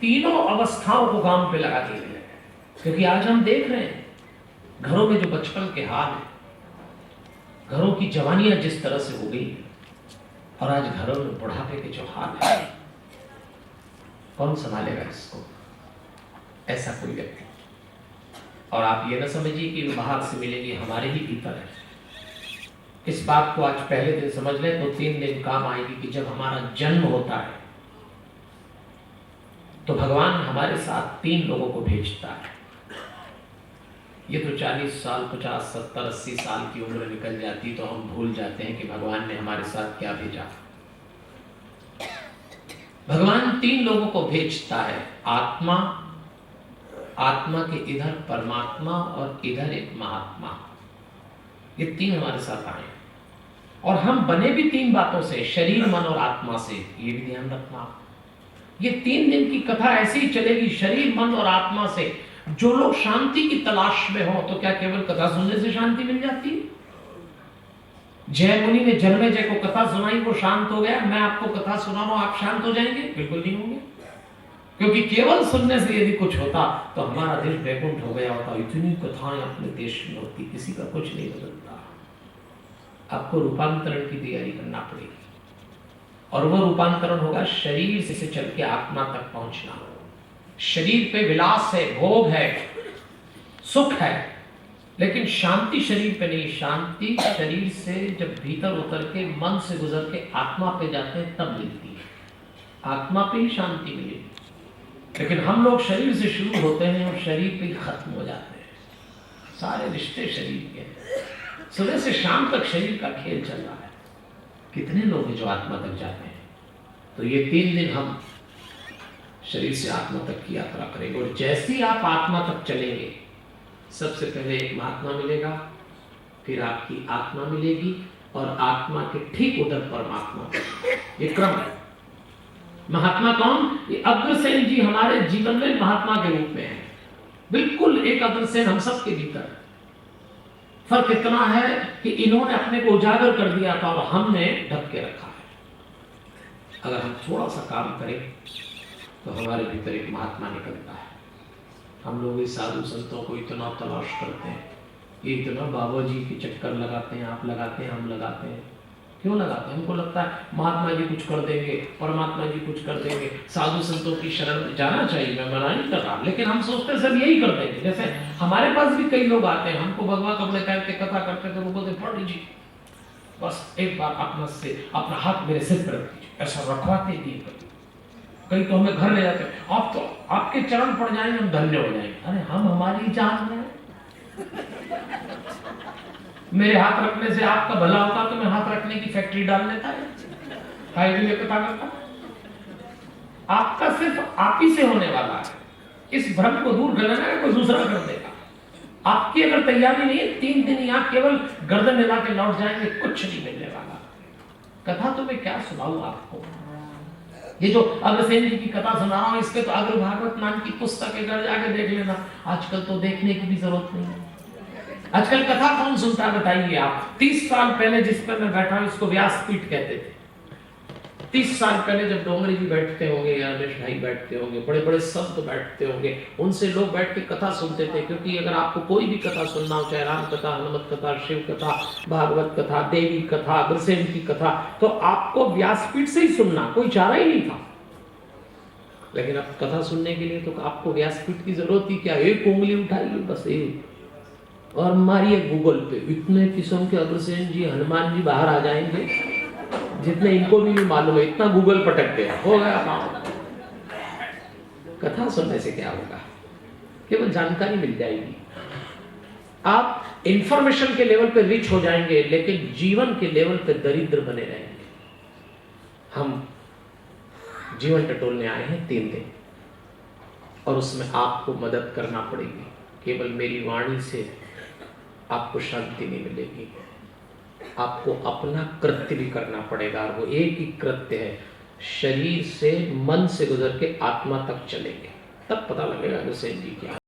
तीनों अवस्थाओं को काम पे लगा दिए गए। क्योंकि आज हम देख रहे हैं घरों में जो बचपन के हाल है, घरों की जवानियां जिस तरह से हो गई और आज घरों में बुढ़ापे के जो हाल है, कौन संभालेगा इसको? ऐसा कोई व्यक्ति। और आप ये ना समझिए कि बाहर से मिलेंगे, हमारे ही भीतर है। इस बात को आज पहले दिन समझ लें तो 3 दिन काम आएगी कि जब हमारा जन्म होता है तो भगवान हमारे साथ 3 लोगों को भेजता है। ये तो 40 साल 50 70 80 साल की उम्र निकल जाती तो हम भूल जाते हैं कि भगवान ने हमारे साथ क्या भेजा। भगवान 3 लोगों को भेजता है, आत्मा, आत्मा के इधर परमात्मा और इधर एक महात्मा। ये 3 हमारे साथ आए और हम बने भी 3 बातों से, शरीर मन और आत्मा से। ये भी ध्यान रखना। ये 3 दिन की कथा ऐसे ही चलेगी, शरीर मन और आत्मा से। जो लोग शांति की तलाश में हो तो क्या केवल कथा सुनने से शांति मिल जाती है? जय मुनि ने जन्मेजय को कथा सुनाई, वो शांत हो गया। मैं आपको कथा सुना रहा हूं, आप शांत हो जाएंगे? बिल्कुल नहीं होंगे। क्योंकि केवल सुनने से यदि कुछ होता तो हमारा दिल वैकुंठ हो गया होता। इतनी कथाएं अपने देश में होती, किसी का कुछ नहीं बदलता। आपको रूपांतरण की तैयारी करना पड़ेगी और वो रूपांतरण होगा शरीर से चल के आत्मा तक पहुंचना। शरीर पे विलास है, भोग है, सुख है, लेकिन शांति शरीर पे नहीं। शांति शरीर से जब भीतर उतर के मन से गुजर के आत्मा पे जाते हैं तब मिलती है। आत्मा पे ही शांति मिलेगी। लेकिन हम लोग शरीर से शुरू होते हैं और शरीर पे ही खत्म हो जाते हैं। सारे रिश्ते शरीर के, सुबह से शाम तक शरीर का खेल चल रहा है। कितने लोग हैं जो आत्मा तक जाते हैं? तो ये 3 दिन हम शरीर से आत्मा तक की यात्रा करेंगे। और जैसे ही आप आत्मा तक चलेंगे, सबसे पहले एक महात्मा मिलेगा, फिर आपकी आत्मा मिलेगी और आत्मा के ठीक उधर परमात्मा। ये क्रम है। महात्मा कौन? ये अग्रसेन जी हमारे जीवन में महात्मा के रूप में है। बिल्कुल एक अग्रसेन हम सबके भीतर है। फर्क इतना है कि इन्होंने अपने को उजागर कर दिया था और हमने ढक के रखा है। अगर हम थोड़ा सा काम करें तो हमारे भीतर एक महात्मा निकलता है। हम लोग इस साधु संतों को इतना तलाश करते हैं, ये इतना बाबा जी के चक्कर लगाते हैं, आप लगाते हैं, हम लगाते हैं। क्यों लगाते हैं? हमको लगता है महात्मा जी कुछ कर देंगे, परमात्मा जी कुछ कर देंगे, साधु संतों की शरण में जाना चाहिए, मैं मना नहीं कर रहा, लेकिन हम सोचते हैं सब यही कर देंगे। जैसे हमारे पास भी कई लोग आते हैं, हमको भगवा कपड़े पहन के कथा करते थे, वो बोलते पंडित जी बस एक बार अपना हाथ मेरे सिर पर रख दीजिए, ऐसा रखवाते नहीं। कई तो हमें घर ले जाते हैं, आप तो आपके चरण पड़ जाएंगे, हम धन्य हो जाएंगे। अरे हम हमारी जान में, मेरे हाथ रखने से आपका भला होता तो मैं हाथ रखने की फैक्ट्री डाल लेता है। आपका सिर्फ आप ही से होने वाला है। इस भ्रम को दूर कर लेना है, कोई दूसरा कर देगा। आपकी अगर तैयारी नहीं है, 3 दिन यहाँ केवल गर्दन हिला के लौट जाएंगे, कुछ नहीं मिलने वाला। कथा तो मैं क्या सुनाऊं आपको? ये जो अग्रसेन जी की कथा सुना रहा हूं, इसके तो अग्र भागवत नाम की पुस्तक है, घर जाके देख लेना। आजकल तो देखने की भी जरूरत नहीं है। आजकल कथा कौन सुनता है बताइए आप? 30 साल पहले जिस पर मैं बैठा हूं इसको व्यासपीठ कहते थे। 30 साल पहले जब डोंगरी जी बैठते होंगे या रमेश भाई बैठते होंगे, बड़े बड़े संत बैठते होंगे, उनसे लोग बैठ के कथा सुनते थे। क्योंकि अगर आपको कोई भी कथा सुनना हो, चाहे राम कथा, हनुमत कथा, शिव कथा, भागवत कथा, देवी कथा, अग्रसेन की कथा, तो आपको व्यासपीठ से ही सुनना, कोई चारा ही नहीं था। लेकिन अब कथा सुनने के लिए तो आपको व्यासपीठ की जरूरत ही क्या? एक उंगली उठाइए बस, एक, और मारिए गूगल पे, इतने किस्म के अग्रसेन जी, हनुमान जी बाहर आ जाएंगे जितने इनको भी मालूम है। इतना गूगल पटकते हैं, हो गया काम। कथा सुनने से क्या होगा? केवल जानकारी मिल जाएगी, आप इंफॉर्मेशन के लेवल पे रिच हो जाएंगे, लेकिन जीवन के लेवल पे दरिद्र बने रहेंगे। हम जीवन टटोलने आए हैं 3 दिन, और उसमें आपको मदद करना पड़ेगी। केवल मेरी वाणी से आपको शांति नहीं मिलेगी, आपको अपना कृत्य भी करना पड़ेगा। और वो एक ही कृत्य है, शरीर से मन से गुजर के आत्मा तक चलेंगे, तब पता लगेगा अग्रसेन जी क्या